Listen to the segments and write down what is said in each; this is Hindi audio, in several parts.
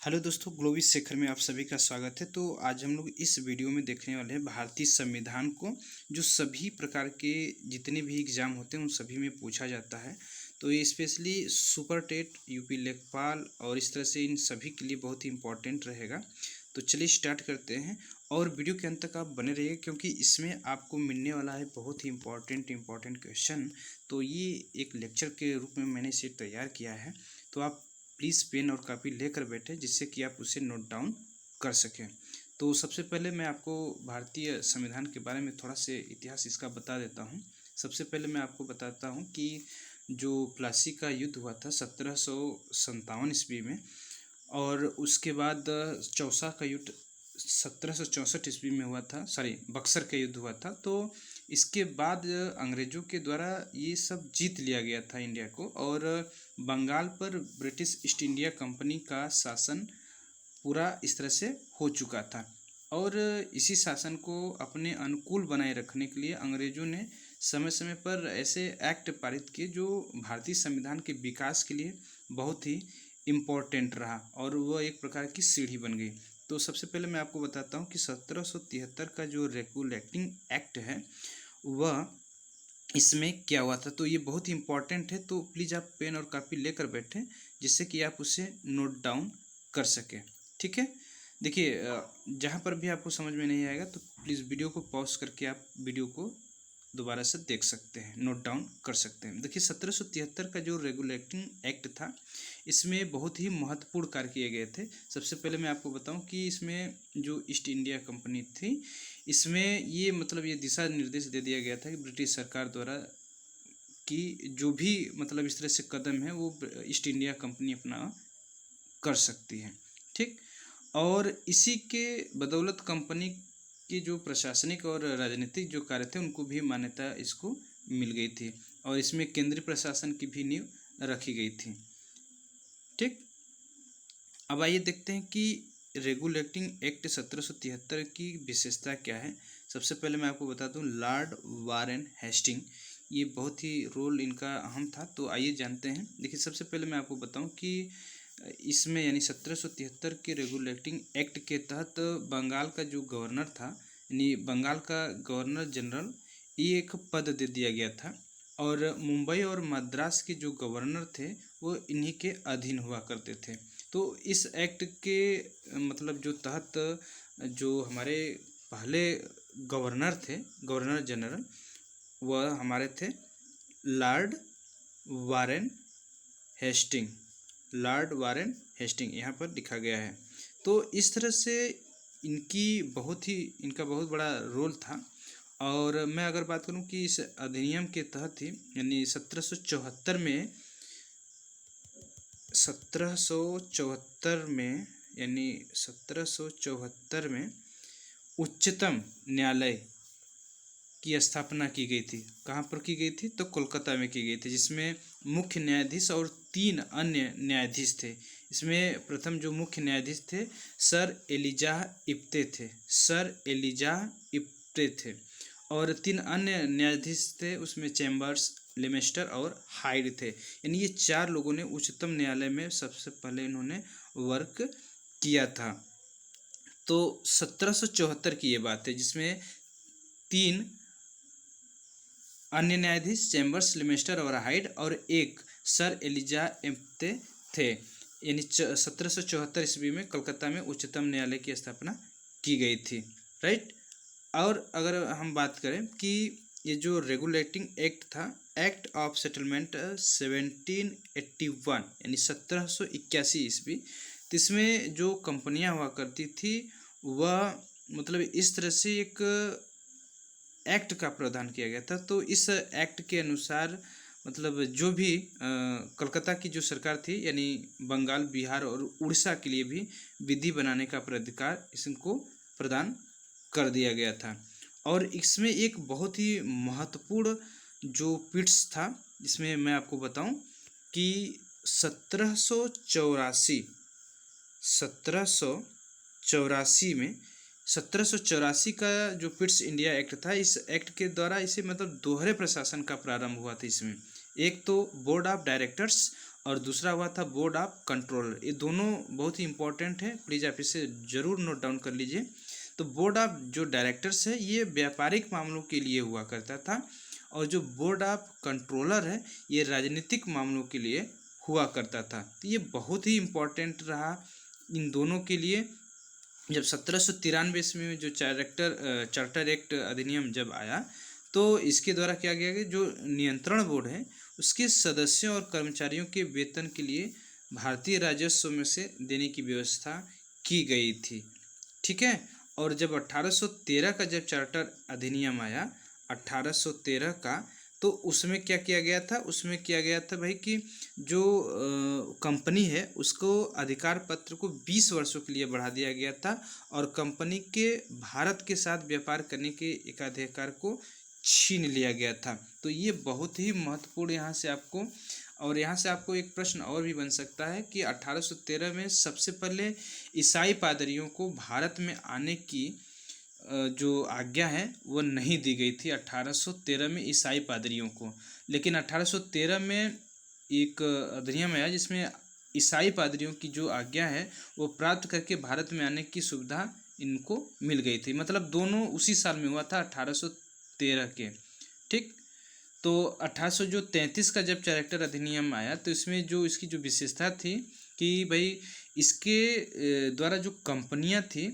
हेलो दोस्तों, ग्लोबी शेखर में आप सभी का स्वागत है। तो आज हम लोग इस वीडियो में देखने वाले हैं भारतीय संविधान को, जो सभी प्रकार के जितने भी एग्ज़ाम होते हैं उन सभी में पूछा जाता है। तो ये स्पेशली सुपर टेट, यूपी लेखपाल और इस तरह से इन सभी के लिए बहुत ही इम्पोर्टेंट रहेगा। तो चलिए स्टार्ट करते हैं और वीडियो के अंत तक आप बने रहिए, क्योंकि इसमें आपको मिलने वाला है बहुत ही इम्पोर्टेंट क्वेश्चन। तो ये एक लेक्चर के रूप में मैंने इसे तैयार किया है। तो आप प्लीज़ पेन और कापी लेकर बैठे, जिससे कि आप उसे नोट डाउन कर सकें। तो सबसे पहले मैं आपको भारतीय संविधान के बारे में थोड़ा से इतिहास इसका बता देता हूँ। सबसे पहले मैं आपको बताता हूँ कि जो प्लासी का युद्ध हुआ था 1757 ईस्वी में, और उसके बाद चौसा का युद्ध 1764 ईस्वी में हुआ था। सॉरी, बक्सर का युद्ध हुआ था। तो इसके बाद अंग्रेज़ों के द्वारा ये सब जीत लिया गया था इंडिया को, और बंगाल पर ब्रिटिश ईस्ट इंडिया कंपनी का शासन पूरा इस तरह से हो चुका था। और इसी शासन को अपने अनुकूल बनाए रखने के लिए अंग्रेज़ों ने समय समय पर ऐसे एक्ट पारित किए जो भारतीय संविधान के विकास के लिए बहुत ही इम्पोर्टेंट रहा, और वह एक प्रकार की सीढ़ी बन गई। तो सबसे पहले मैं आपको बताता हूँ कि 1773 का जो रेगुलेटिंग एक्ट है वह इसमें क्या हुआ था। तो ये बहुत ही इम्पोर्टेंट है, तो प्लीज़ आप पेन और कापी लेकर बैठें, जिससे कि आप उसे नोट डाउन कर सकें। ठीक है, देखिए, जहाँ पर भी आपको समझ में नहीं आएगा तो प्लीज़ वीडियो को पॉज करके आप वीडियो को दोबारा से देख सकते हैं, नोट डाउन कर सकते हैं। देखिए, 1773 का जो रेगुलेटिंग एक्ट था, इसमें बहुत ही महत्वपूर्ण कार्य किए गए थे। सबसे पहले मैं आपको बताऊं कि इसमें जो ईस्ट इंडिया कंपनी थी, इसमें ये ये दिशा निर्देश दे दिया गया था कि ब्रिटिश सरकार द्वारा कि जो भी इस तरह से कदम है वो ईस्ट इंडिया कंपनी अपना कर सकती है। ठीक, और इसी के बदौलत कंपनी के जो प्रशासनिक और राजनीतिक जो कार्य थे उनको भी मान्यता इसको मिल गई थी, और इसमें केंद्रीय प्रशासन की भी नींव रखी गई थी। ठीक, अब आइए देखते हैं कि रेगुलेटिंग एक्ट 1773 की विशेषता क्या है। सबसे पहले मैं आपको बता दूं, लॉर्ड वारेन हेस्टिंग, ये बहुत ही रोल इनका अहम था। तो आइए जानते हैं। देखिए, सबसे पहले मैं आपको बताऊं कि इसमें यानी 1773 के रेगुलेटिंग एक्ट के तहत बंगाल का जो गवर्नर था, यानी बंगाल का गवर्नर जनरल, ये एक पद दे दिया गया था, और मुंबई और मद्रास के जो गवर्नर थे वो इन्हीं के अधीन हुआ करते थे। तो इस एक्ट के जो तहत जो हमारे पहले गवर्नर थे, गवर्नर जनरल, वह हमारे थे Lord Warren Hasting. Lord Warren Hasting यहाँ पर लिखा गया है। तो इस तरह से इनका बहुत बड़ा रोल था। और मैं अगर बात करूँ कि इस अधिनियम के तहत ही, यानी 1774 में, यानी 1774 में उच्चतम न्यायालय की स्थापना की गई थी। कहाँ पर की गई थी? तो कोलकाता में की गई थी, जिसमें मुख्य न्यायाधीश और 3 अन्य न्यायाधीश थे। इसमें प्रथम जो मुख्य न्यायाधीश थे सर एलिजाह इप्ते थे, सर एलिजाह इप्ते थे। और 3 अन्य न्यायाधीश थे, उसमें चैम्बर्स, लेमेस्टर और हाइड थे। यानी ये 4 लोगों ने उच्चतम न्यायालय में सबसे पहले इन्होंने वर्क किया था। तो 1774 की ये बात है, जिसमें 3 अन्य न्यायाधीश चैम्बर्स, लेमेस्टर और हाइड, और एक सर एलिजाह इप्ते थे। यानी 1774 ईस्वी में कलकत्ता में उच्चतम न्यायालय की स्थापना की गई थी। राइट, और अगर हम बात करें कि ये जो रेगुलेटिंग एक्ट था, एक्ट ऑफ सेटलमेंट 1781, यानी 1781 ईस्वी, तो इसमें जो कंपनियां हुआ करती थी वह इस तरह से एक एक्ट का प्रावधान किया गया था। तो इस एक्ट के अनुसार जो भी कलकत्ता की जो सरकार थी, यानी बंगाल, बिहार और उड़ीसा के लिए भी विधि बनाने का प्राधिकार इनको प्रदान कर दिया गया था। और इसमें एक बहुत ही महत्वपूर्ण जो पिट्स था, जिसमें मैं आपको बताऊं कि 1784 में 1784 का जो पिट्स इंडिया एक्ट था, इस एक्ट के द्वारा इसे दोहरे प्रशासन का प्रारंभ हुआ था। इसमें एक तो बोर्ड ऑफ डायरेक्टर्स और दूसरा हुआ था बोर्ड ऑफ कंट्रोलर। ये दोनों बहुत ही इंपॉर्टेंट है, प्लीज़ आप इसे ज़रूर नोट डाउन कर लीजिए। तो बोर्ड ऑफ जो डायरेक्टर्स है ये व्यापारिक मामलों के लिए हुआ करता था, और जो बोर्ड ऑफ कंट्रोलर है ये राजनीतिक मामलों के लिए हुआ करता था। तो ये बहुत ही इम्पोर्टेंट रहा इन दोनों के लिए। जब 1793 ईस्वी में जो चार्टर एक्ट अधिनियम जब आया, तो इसके द्वारा क्या गया कि जो नियंत्रण बोर्ड है उसके सदस्यों और कर्मचारियों के वेतन के लिए भारतीय राजस्व में से देने की व्यवस्था की गई थी। ठीक है। और जब 1813 का जब चार्टर अधिनियम आया 1813 का, तो उसमें क्या किया गया था, उसमें किया गया था भाई कि जो कंपनी है उसको अधिकार पत्र को 20 वर्षों के लिए बढ़ा दिया गया था, और कंपनी के भारत के साथ व्यापार करने के एकाधिकार को छीन लिया गया था। तो ये बहुत ही महत्वपूर्ण यहाँ से आपको, और यहाँ से आपको एक प्रश्न और भी बन सकता है कि 1813 में सबसे पहले ईसाई पादरियों को भारत में आने की जो आज्ञा है वो नहीं दी गई थी 1813 में ईसाई पादरियों को। लेकिन 1813 में एक अधिनियम आया जिसमें ईसाई पादरियों की जो आज्ञा है वो प्राप्त करके भारत में आने की सुविधा इनको मिल गई थी। मतलब दोनों उसी साल में हुआ था 1813 के। ठीक। तो 1833 का जब चार्टर अधिनियम आया तो इसमें जो इसकी जो विशेषता थी कि भाई इसके द्वारा जो कंपनियां थी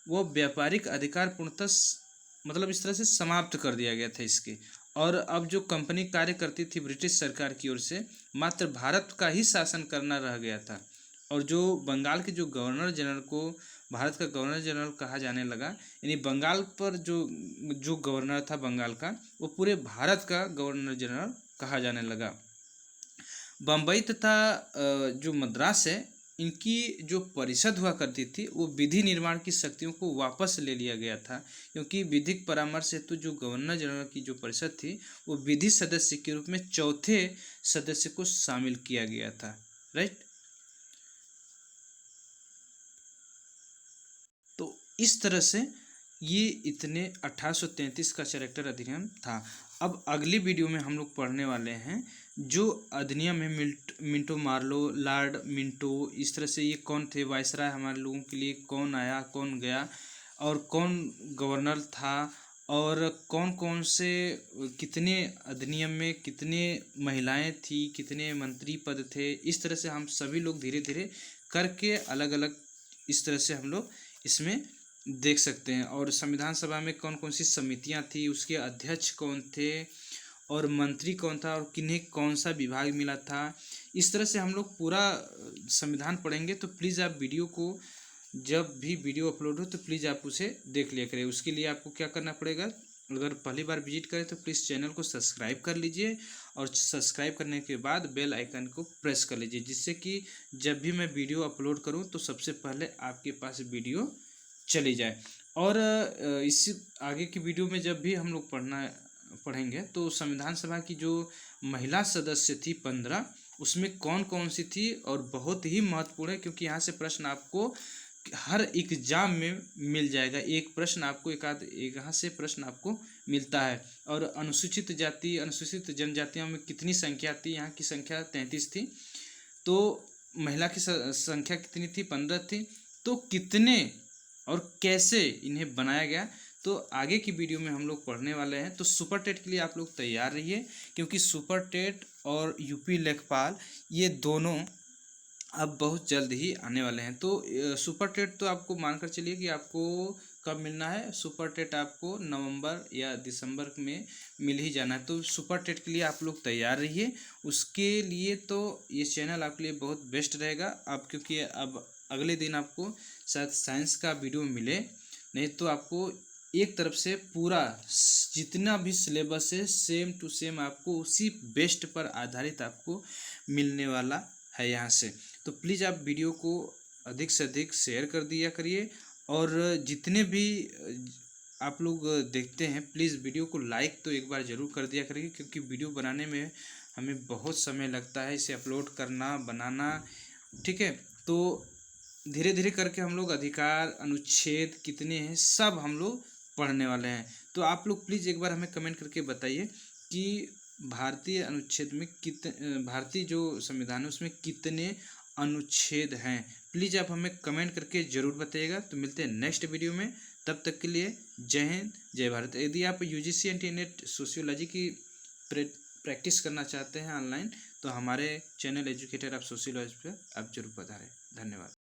वो व्यापारिक अधिकार पूर्णतः मतलब इस तरह से समाप्त कर दिया गया था इसके। और अब जो कंपनी कार्य करती थी ब्रिटिश सरकार की ओर से मात्र भारत का ही शासन करना रह गया था। और जो बंगाल के जो गवर्नर जनरल को भारत का गवर्नर जनरल कहा जाने लगा, यानी बंगाल पर जो गवर्नर था बंगाल का, वो पूरे भारत का गवर्नर जनरल कहा जाने लगा। बम्बई तथा जो मद्रास है इनकी जो परिषद हुआ करती थी वो विधि निर्माण की शक्तियों को वापस ले लिया गया था, क्योंकि विधिक परामर्श हेतु जो गवर्नर जनरल की जो परिषद थी वो विधि सदस्य के रूप में चौथे सदस्य को शामिल किया गया था। राइट। तो इस तरह से ये इतने 1833 का चार्टर अधिनियम था। अब अगली वीडियो में हम लोग पढ़ने वाले हैं जो अधिनियम है मिंटो मार्लो, लॉर्ड मिंटो, इस तरह से ये कौन थे, वायसराय हमारे लोगों के लिए कौन आया कौन गया, और कौन गवर्नर था, और कौन कौन से कितने अधिनियम में कितने महिलाएं थी, कितने मंत्री पद थे। इस तरह से हम सभी लोग धीरे धीरे करके अलग अलग इस तरह से हम लोग इसमें देख सकते हैं। और संविधान सभा में कौन कौन सी समितियां थी, उसके अध्यक्ष कौन थे, और मंत्री कौन था, और किन्हें कौन सा विभाग मिला था। इस तरह से हम लोग पूरा संविधान पढ़ेंगे। तो प्लीज़ आप वीडियो को जब भी वीडियो अपलोड हो तो प्लीज़ आप उसे देख लिया करें। उसके लिए आपको क्या करना पड़ेगा, अगर पहली बार विजिट करें तो प्लीज़ चैनल को सब्सक्राइब कर लीजिए, और सब्सक्राइब करने के बाद बेल आइकन को प्रेस कर लीजिए, जिससे कि जब भी मैं वीडियो अपलोड करूं तो सबसे पहले आपके पास वीडियो चली जाए। और इस आगे की वीडियो में जब भी हम लोग पढ़ेंगे तो संविधान सभा की जो महिला सदस्य थी 15, उसमें कौन कौन सी थी, और बहुत ही महत्वपूर्ण है क्योंकि यहाँ से प्रश्न आपको हर एग्जाम में मिल जाएगा। एक प्रश्न आपको यहाँ से प्रश्न आपको मिलता है। और अनुसूचित जाति अनुसूचित जनजातियों में कितनी संख्या थी, यहाँ की संख्या 33 थी। तो महिला की संख्या कितनी थी, 15 थी। तो कितने और कैसे इन्हें बनाया गया, तो आगे की वीडियो में हम लोग पढ़ने वाले हैं। तो सुपर टेट के लिए आप लोग तैयार रहिए, क्योंकि सुपर टेट और यूपी लेखपाल ये दोनों अब बहुत जल्द ही आने वाले हैं। तो सुपर टेट तो आपको मानकर चलिए कि आपको कब मिलना है, सुपर टेट आपको नवंबर या दिसंबर में मिल ही जाना है। तो सुपर टेट के लिए आप लोग तैयार रहिए। उसके लिए तो ये चैनल आपके लिए बहुत बेस्ट रहेगा। अब क्योंकि अब अगले दिन आपको शायद साइंस का वीडियो मिले, नहीं तो आपको एक तरफ से पूरा जितना भी सिलेबस है सेम टू सेम आपको उसी बेस्ट पर आधारित आपको मिलने वाला है यहाँ से। तो प्लीज़ आप वीडियो को अधिक से अधिक शेयर कर दिया करिए, और जितने भी आप लोग देखते हैं प्लीज़ वीडियो को लाइक तो एक बार ज़रूर कर दिया करिए, क्योंकि वीडियो बनाने में हमें बहुत समय लगता है, इसे अपलोड करना बनाना। ठीक है। तो धीरे धीरे करके हम लोग अधिकार अनुच्छेद कितने हैं सब हम लोग पढ़ने वाले हैं। तो आप लोग प्लीज़ एक बार हमें कमेंट करके बताइए कि भारतीय अनुच्छेद में भारतीय जो संविधान है उसमें कितने अनुच्छेद हैं? प्लीज़ आप हमें कमेंट करके ज़रूर बताइएगा। तो मिलते हैं नेक्स्ट वीडियो में, तब तक के लिए जय हिंद जय भारत। यदि आप यूजीसी एंटी नेट सोशियोलॉजी की प्रैक्टिस करना चाहते हैं ऑनलाइन, तो हमारे चैनल एजुकेटर ऑफ सोशियोलॉजी पर आप जरूर पधारें। धन्यवाद।